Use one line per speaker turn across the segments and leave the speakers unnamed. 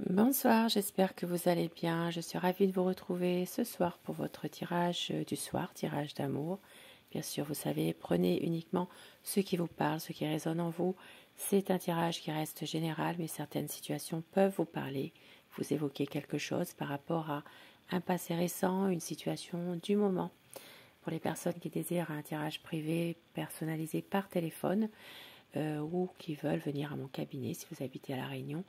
Bonsoir, j'espère que vous allez bien. Je suis ravie de vous retrouver ce soir pour votre tirage du soir, tirage d'amour. Bien sûr, vous savez, prenez uniquement ce qui vous parle, ce qui résonne en vous. C'est un tirage qui reste général, mais certaines situations peuvent vous parler, vous évoquer quelque chose par rapport à un passé récent, une situation du moment. Pour les personnes qui désirent un tirage privé personnalisé par téléphone ou qui veulent venir à mon cabinet si vous habitez à La Réunion,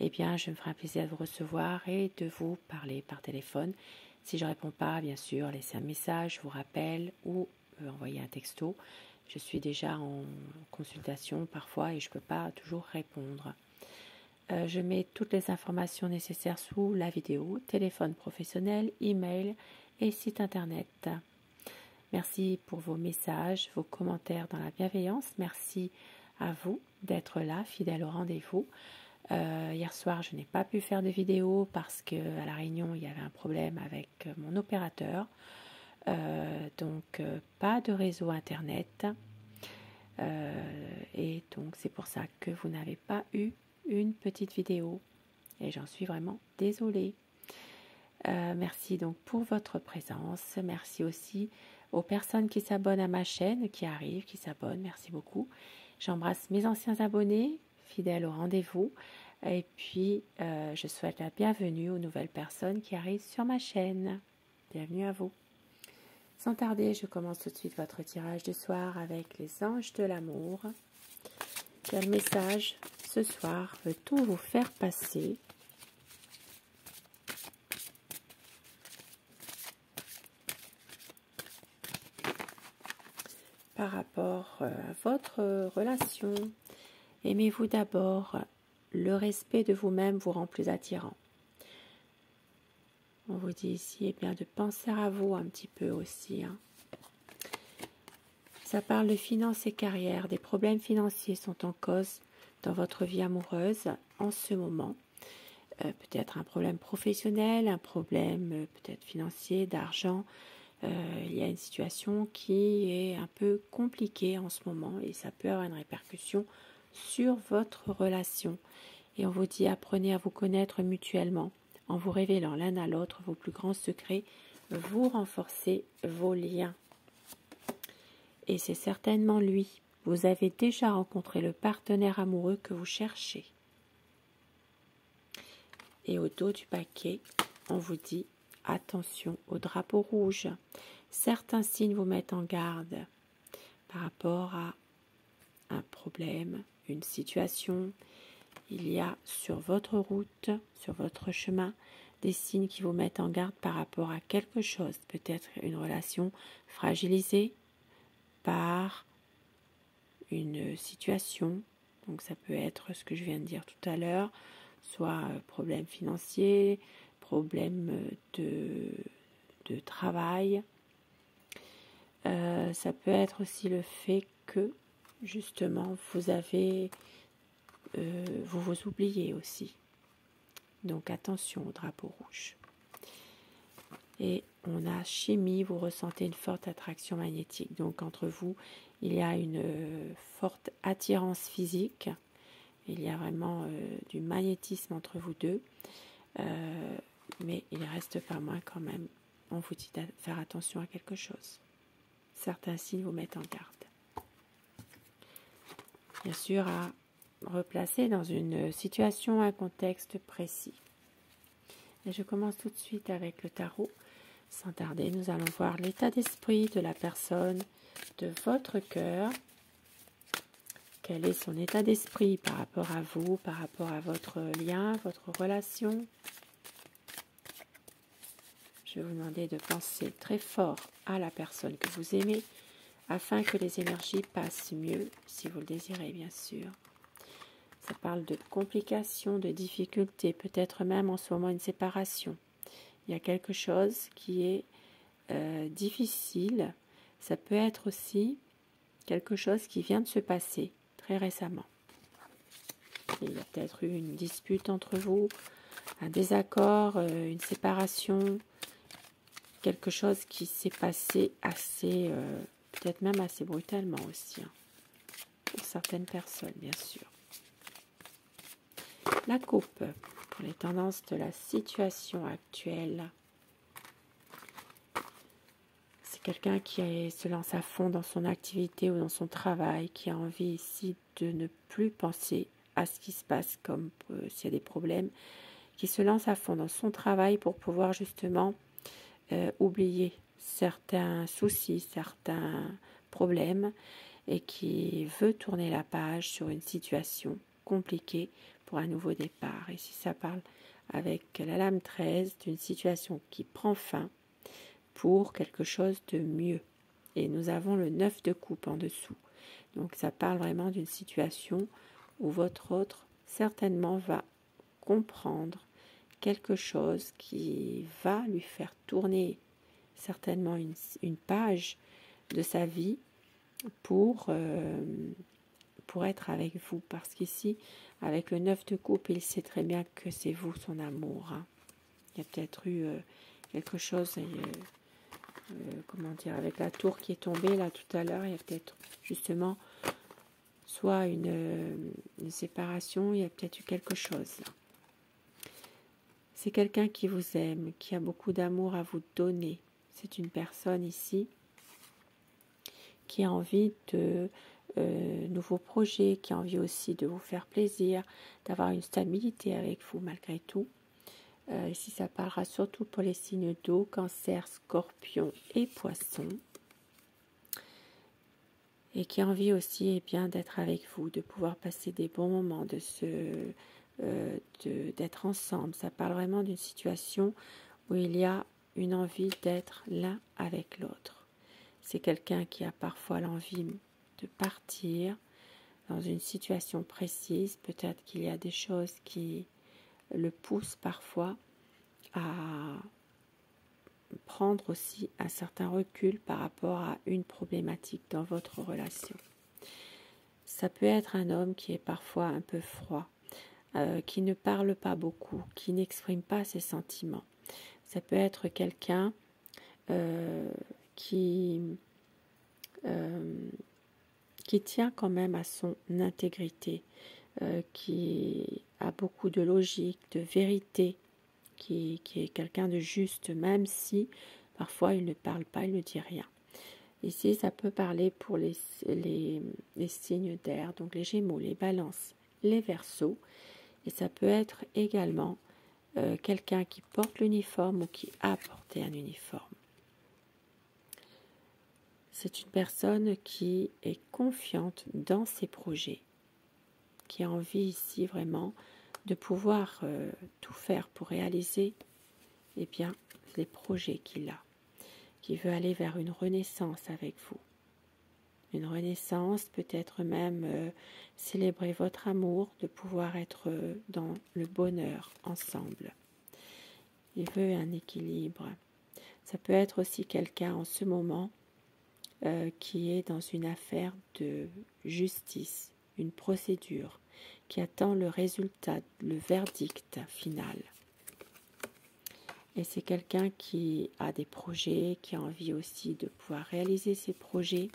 eh bien, je me ferai un plaisir de vous recevoir et de vous parler par téléphone. Si je ne réponds pas, bien sûr, laissez un message, je vous rappelle ou envoyez un texto. Je suis déjà en consultation parfois et je ne peux pas toujours répondre. Je mets toutes les informations nécessaires sous la vidéo, téléphone professionnel, email et site internet. Merci pour vos messages, vos commentaires dans la bienveillance. Merci à vous d'être là, fidèle au rendez-vous. Hier soir, je n'ai pas pu faire de vidéo parce qu'à La Réunion, il y avait un problème avec mon opérateur. Donc, pas de réseau Internet. Et donc, c'est pour ça que vous n'avez pas eu une petite vidéo. Et j'en suis vraiment désolée. Merci donc pour votre présence. Merci aussi aux personnes qui s'abonnent à ma chaîne, qui arrivent, qui s'abonnent. Merci beaucoup. J'embrasse mes anciens abonnés, fidèles au rendez-vous. Et puis, je souhaite la bienvenue aux nouvelles personnes qui arrivent sur ma chaîne. Bienvenue à vous. Sans tarder, je commence tout de suite votre tirage de soir avec les anges de l'amour. Quel message ce soir veut-on vous faire passer ? Par rapport à votre relation, aimez-vous d'abord. Le respect de vous-même vous rend plus attirant. On vous dit ici eh bien, de penser à vous un petit peu aussi. Ça parle de finances et carrière. Des problèmes financiers sont en cause dans votre vie amoureuse en ce moment. Peut-être un problème professionnel, un problème peut-être financier, d'argent. Il y a une situation qui est un peu compliquée en ce moment et ça peut avoir une répercussion sur votre relation. Et on vous dit apprenez à vous connaître mutuellement en vous révélant l'un à l'autre vos plus grands secrets, vous renforcez vos liens. Et c'est certainement lui. Vous avez déjà rencontré le partenaire amoureux que vous cherchez. Et au dos du paquet, on vous dit attention au drapeau rouge. Certains signes vous mettent en garde par rapport à un problème, une situation. Il y a sur votre route, sur votre chemin, des signes qui vous mettent en garde par rapport à quelque chose. Peut-être une relation fragilisée par une situation. Donc ça peut être ce que je viens de dire tout à l'heure, soit problème financier, problème de travail. Ça peut être aussi le fait que justement vous vous oubliez aussi. Donc attention au drapeau rouge. Et on a chimie, vous ressentez une forte attraction magnétique. Donc entre vous, il y a une forte attirance physique. Il y a vraiment du magnétisme entre vous deux. Mais il reste pas moins quand même. On vous dit de faire attention à quelque chose. Certains signes vous mettent en garde. Bien sûr, à replacer dans une situation, un contexte précis. Et je commence tout de suite avec le tarot. Sans tarder, nous allons voir l'état d'esprit de la personne, de votre cœur. Quel est son état d'esprit par rapport à vous, par rapport à votre lien, votre relation. Je vais vous demander de penser très fort à la personne que vous aimez, afin que les énergies passent mieux, si vous le désirez, bien sûr. Ça parle de complications, de difficultés, peut-être même en ce moment une séparation. Il y a quelque chose qui est difficile. Ça peut être aussi quelque chose qui vient de se passer très récemment. Il y a peut-être eu une dispute entre vous, un désaccord, une séparation, quelque chose qui s'est passé assez, peut-être même assez brutalement aussi, pour certaines personnes, bien sûr. La coupe. pour les tendances de la situation actuelle. C'est quelqu'un qui se lance à fond dans son activité ou dans son travail, qui a envie ici de ne plus penser à ce qui se passe comme s'il y a des problèmes, qui se lance à fond dans son travail pour pouvoir justement oublier certains soucis, certains problèmes et qui veut tourner la page sur une situation compliquée pour un nouveau départ. Ici, ça parle avec la lame 13 d'une situation qui prend fin pour quelque chose de mieux. Et nous avons le 9 de coupe en dessous. Donc ça parle vraiment d'une situation où votre autre certainement va comprendre quelque chose qui va lui faire tourner certainement une page de sa vie pour être avec vous. Parce qu'ici, avec le 9 de coupe, il sait très bien que c'est vous son amour. Hein. Il y a peut-être eu quelque chose, comment dire, avec la tour qui est tombée là tout à l'heure, il y a peut-être justement soit une séparation, il y a peut-être eu quelque chose. C'est quelqu'un qui vous aime, qui a beaucoup d'amour à vous donner. C'est une personne ici qui a envie de nouveaux projets, qui a envie aussi de vous faire plaisir, d'avoir une stabilité avec vous malgré tout. Ici, ça parlera surtout pour les signes d'eau, Cancer, Scorpion et Poisson. Et qui a envie aussi bien d'être avec vous, de pouvoir passer des bons moments, d'être ensemble. Ça parle vraiment d'une situation où il y a une envie d'être l'un avec l'autre. C'est quelqu'un qui a parfois l'envie de partir dans une situation précise. Peut-être qu'il y a des choses qui le poussent parfois à prendre aussi un certain recul par rapport à une problématique dans votre relation. Ça peut être un homme qui est parfois un peu froid, qui ne parle pas beaucoup, qui n'exprime pas ses sentiments. Ça peut être quelqu'un qui tient quand même à son intégrité, qui a beaucoup de logique, de vérité, qui est quelqu'un de juste, même si parfois il ne parle pas, il ne dit rien. Ici, ça peut parler pour les signes d'air, donc les Gémeaux, les Balances, les Verseaux, et ça peut être également quelqu'un qui porte l'uniforme ou qui a porté un uniforme. C'est une personne qui est confiante dans ses projets, qui a envie ici vraiment de pouvoir tout faire pour réaliser bien, les projets qu'il a, qui veut aller vers une renaissance avec vous. Une renaissance, peut-être même célébrer votre amour, de pouvoir être dans le bonheur ensemble. Il veut un équilibre. Ça peut être aussi quelqu'un en ce moment qui est dans une affaire de justice, une procédure, qui attend le résultat, le verdict final. Et c'est quelqu'un qui a des projets, qui a envie aussi de pouvoir réaliser ses projets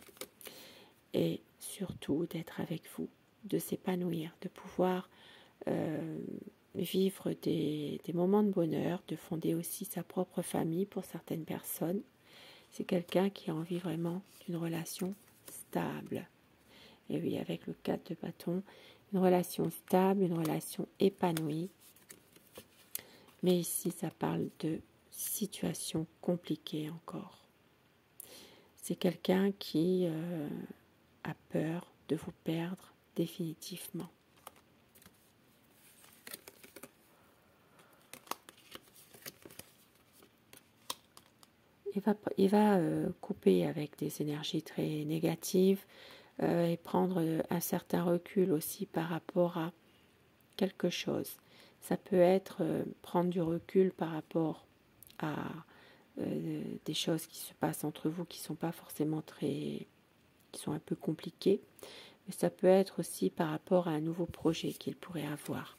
et surtout d'être avec vous, de s'épanouir, de pouvoir vivre des moments de bonheur, de fonder aussi sa propre famille pour certaines personnes. C'est quelqu'un qui a envie vraiment d'une relation stable. Et oui, avec le 4 de bâton, une relation stable, une relation épanouie. Mais ici, ça parle de situation compliquée encore. C'est quelqu'un qui a peur de vous perdre définitivement. Il va couper avec des énergies très négatives et prendre un certain recul aussi par rapport à quelque chose. Ça peut être prendre du recul par rapport à des choses qui se passent entre vous qui sont pas forcément qui sont un peu compliquées, mais ça peut être aussi par rapport à un nouveau projet qu'il pourrait avoir.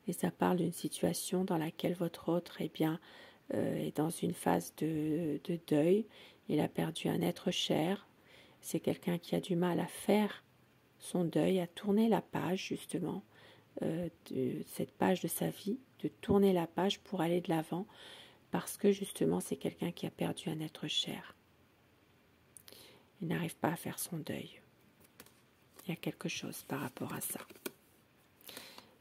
Et ça parle d'une situation dans laquelle votre autre est dans une phase de deuil. Il a perdu un être cher. C'est quelqu'un qui a du mal à faire son deuil, à tourner la page justement, de cette page de sa vie, de tourner la page pour aller de l'avant, parce que justement c'est quelqu'un qui a perdu un être cher. Il n'arrive pas à faire son deuil. Il y a quelque chose par rapport à ça.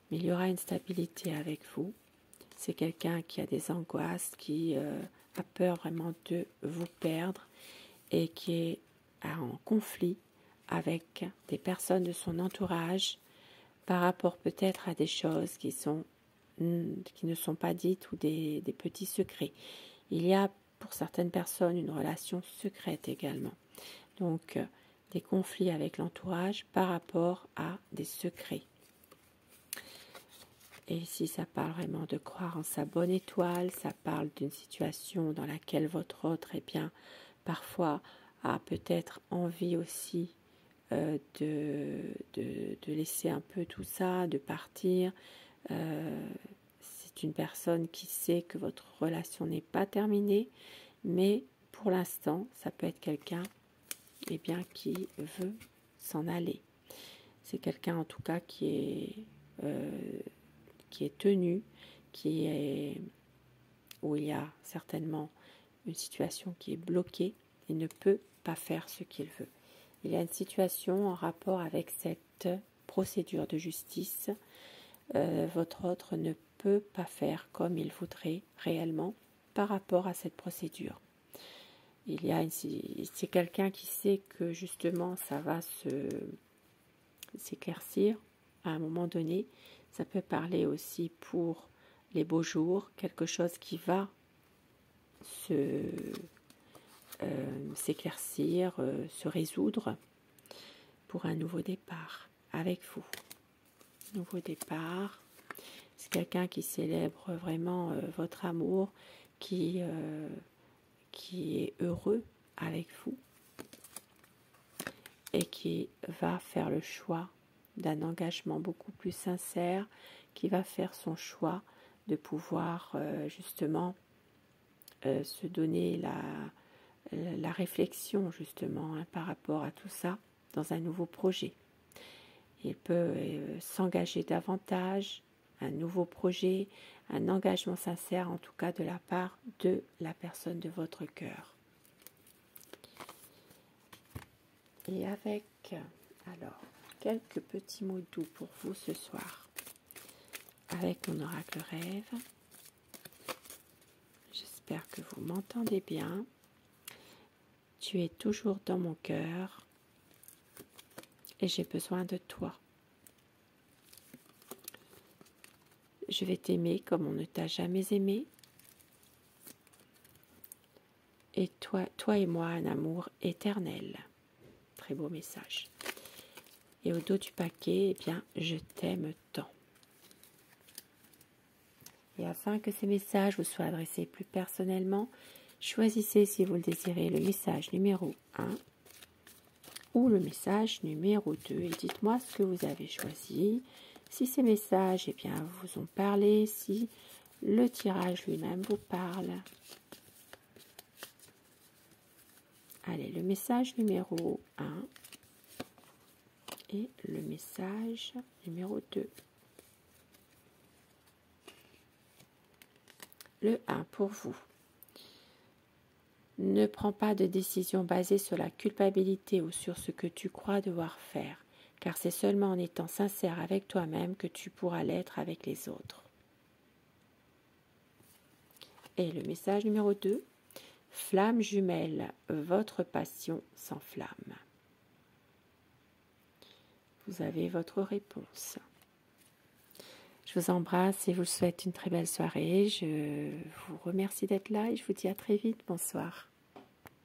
Mais il y aura une stabilité avec vous. C'est quelqu'un qui a des angoisses, qui a peur vraiment de vous perdre et qui est en conflit avec des personnes de son entourage par rapport peut-être à des choses qui ne sont pas dites ou des petits secrets. Il y a pour certaines personnes une relation secrète également. Donc des conflits avec l'entourage par rapport à des secrets. Et ici, ça parle vraiment de croire en sa bonne étoile, ça parle d'une situation dans laquelle votre autre, eh bien, parfois a peut-être envie aussi de laisser un peu tout ça, de partir. C'est une personne qui sait que votre relation n'est pas terminée, mais pour l'instant, ça peut être quelqu'un eh bien, qui veut s'en aller. C'est quelqu'un en tout cas qui est tenu, où il y a certainement une situation qui est bloquée, il ne peut pas faire ce qu'il veut. Il y a une situation en rapport avec cette procédure de justice. Votre autre ne peut pas faire comme il voudrait réellement par rapport à cette procédure. C'est quelqu'un qui sait que justement ça va s'éclaircir à un moment donné. Ça peut parler aussi pour les beaux jours, quelque chose qui va s'éclaircir, se résoudre pour un nouveau départ avec vous. Nouveau départ, c'est quelqu'un qui célèbre vraiment votre amour, qui est heureux avec vous et qui va faire le choix d'un engagement beaucoup plus sincère, qui va faire son choix de pouvoir justement se donner la réflexion justement par rapport à tout ça dans un nouveau projet. Il peut s'engager davantage, un nouveau projet, un engagement sincère en tout cas de la part de la personne de votre cœur. Et avec, alors, quelques petits mots doux pour vous ce soir. Avec mon oracle rêve, j'espère que vous m'entendez bien. Tu es toujours dans mon cœur et j'ai besoin de toi. Je vais t'aimer comme on ne t'a jamais aimé. Et toi et moi, un amour éternel. Très beau message. Et au dos du paquet, eh bien, je t'aime tant. Et afin que ces messages vous soient adressés plus personnellement, choisissez, si vous le désirez, le message numéro 1 ou le message numéro 2 et dites-moi ce que vous avez choisi. Si ces messages eh bien, vous ont parlé, si le tirage lui-même vous parle. Allez, le message numéro 1 et le message numéro 2. Le 1 pour vous. Ne prends pas de décision basée sur la culpabilité ou sur ce que tu crois devoir faire, car c'est seulement en étant sincère avec toi-même que tu pourras l'être avec les autres. Et le message numéro 2. Flamme jumelle, votre passion s'enflamme. Vous avez votre réponse. Je vous embrasse et vous souhaite une très belle soirée. Je vous remercie d'être là et je vous dis à très vite. Bonsoir.